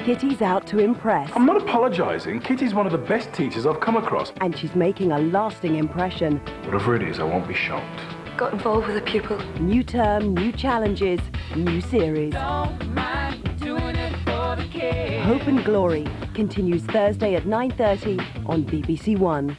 Kitty's out to impress. I'm not apologising. Kitty's one of the best teachers I've come across. And she's making a lasting impression. Whatever it is, I won't be shocked. Got involved with a pupil. New term, new challenges, new series. Don't mind doing it for the kids. Hope and Glory continues Thursday at 9:30 on BBC One.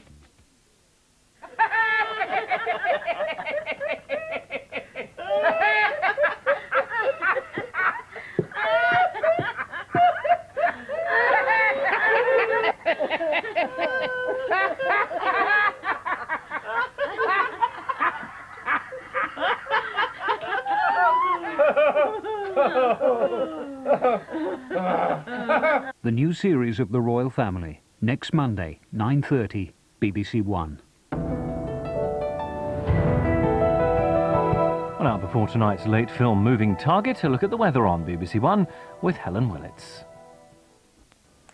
The new series of the royal family, next Monday, 9:30, BBC One. Well, now before tonight's late film Moving Target, a look at the weather on BBC One with Helen Willits.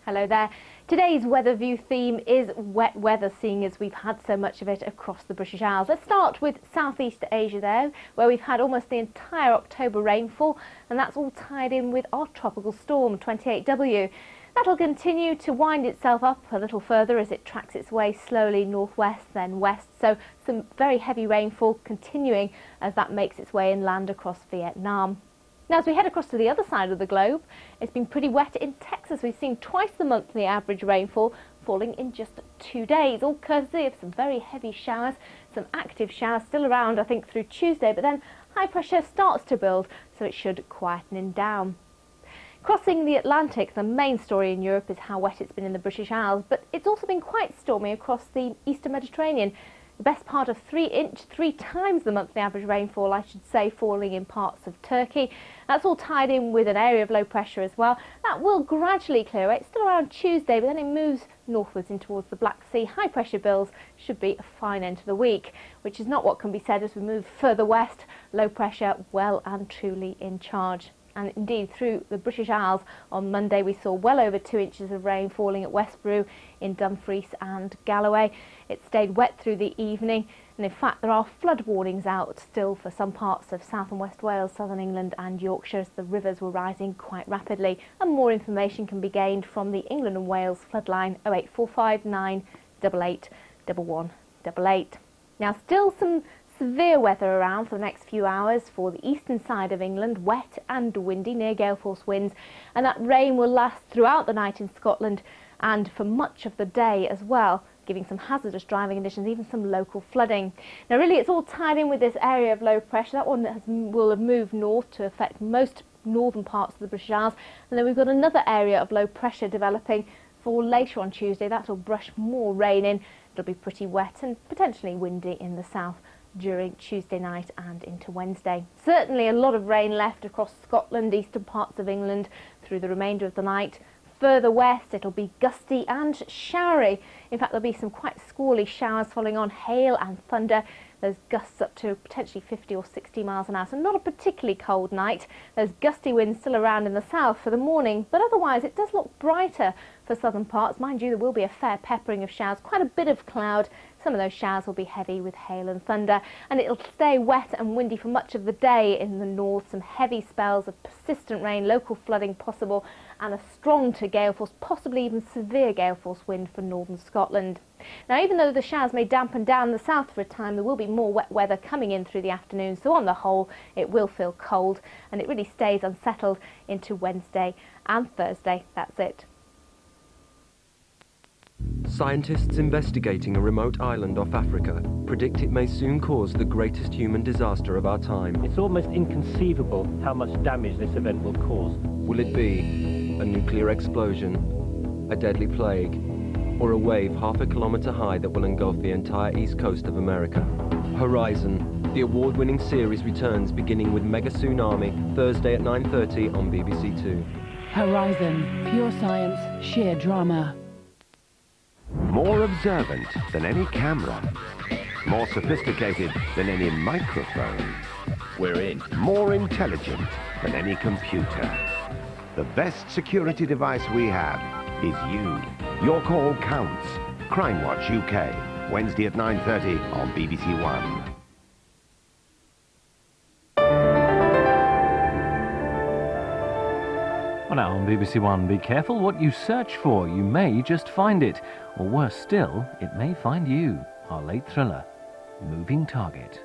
Hello there. Today's weather view theme is wet weather, seeing as we've had so much of it across the British Isles. Let's start with Southeast Asia though, where we've had almost the entire October rainfall, and that's all tied in with our tropical storm 28W. That'll continue to wind itself up a little further as it tracks its way slowly northwest then west, so some very heavy rainfall continuing as that makes its way inland across Vietnam. Now, as we head across to the other side of the globe, it's been pretty wet in Texas. We've seen twice the monthly average rainfall falling in just 2 days, all courtesy of some very heavy showers, some active showers still around, I think, through Tuesday, but then high pressure starts to build, so it should quieten down. Crossing the Atlantic, the main story in Europe is how wet it's been in the British Isles, but it's also been quite stormy across the eastern Mediterranean. The best part of 3 inch, 3 times the monthly average rainfall, I should say, falling in parts of Turkey. That's all tied in with an area of low pressure as well. That will gradually clear away. It's still around Tuesday, but then it moves northwards in towards the Black Sea. High pressure bills should be a fine end to the week, which is not what can be said as we move further west. Low pressure well and truly in charge. And indeed, through the British Isles on Monday, we saw well over 2 inches of rain falling at Westborough, in Dumfries and Galloway. It stayed wet through the evening, and in fact there are flood warnings out still for some parts of South and West Wales, Southern England and Yorkshire, as the rivers were rising quite rapidly. And more information can be gained from the England and Wales floodline 08459 988 1188. Now, still some severe weather around for the next few hours for the eastern side of England, wet and windy, near gale force winds, and that rain will last throughout the night in Scotland and for much of the day as well, giving some hazardous driving conditions, even some local flooding. Now really it's all tied in with this area of low pressure. That one will have moved north to affect most northern parts of the British Isles, and then we've got another area of low pressure developing for later on Tuesday. That will brush more rain in. It'll be pretty wet and potentially windy in the south during Tuesday night and into Wednesday. Certainly a lot of rain left across Scotland, eastern parts of England through the remainder of the night. Further west it'll be gusty and showery. In fact, there'll be some quite squally showers following on hail and thunder. There's gusts up to potentially 50 or 60 miles an hour, so not a particularly cold night. There's gusty winds still around in the south for the morning, but otherwise it does look brighter for southern parts. Mind you, there will be a fair peppering of showers, quite a bit of cloud. Some of those showers will be heavy with hail and thunder, and it'll stay wet and windy for much of the day in the north. Some heavy spells of persistent rain, local flooding possible, and a strong to gale force, possibly even severe gale force wind for northern Scotland. Now, even though the showers may dampen down the south for a time, there will be more wet weather coming in through the afternoon, so on the whole it will feel cold, and it really stays unsettled into Wednesday and Thursday. That's it. Scientists investigating a remote island off Africa predict it may soon cause the greatest human disaster of our time. It's almost inconceivable how much damage this event will cause. Will it be a nuclear explosion, a deadly plague, or a wave half a kilometre high that will engulf the entire east coast of America? Horizon, the award-winning series, returns beginning with Mega Tsunami, Thursday at 9:30 on BBC Two. Horizon, pure science, sheer drama. More observant than any camera. More sophisticated than any microphone. We're in. More intelligent than any computer. The best security device we have is you. Your call counts. Crime Watch UK, Wednesday at 9:30 on BBC One. Well, now on BBC One, be careful what you search for. You may just find it. Or worse still, it may find you. Our late thriller, Moving Target.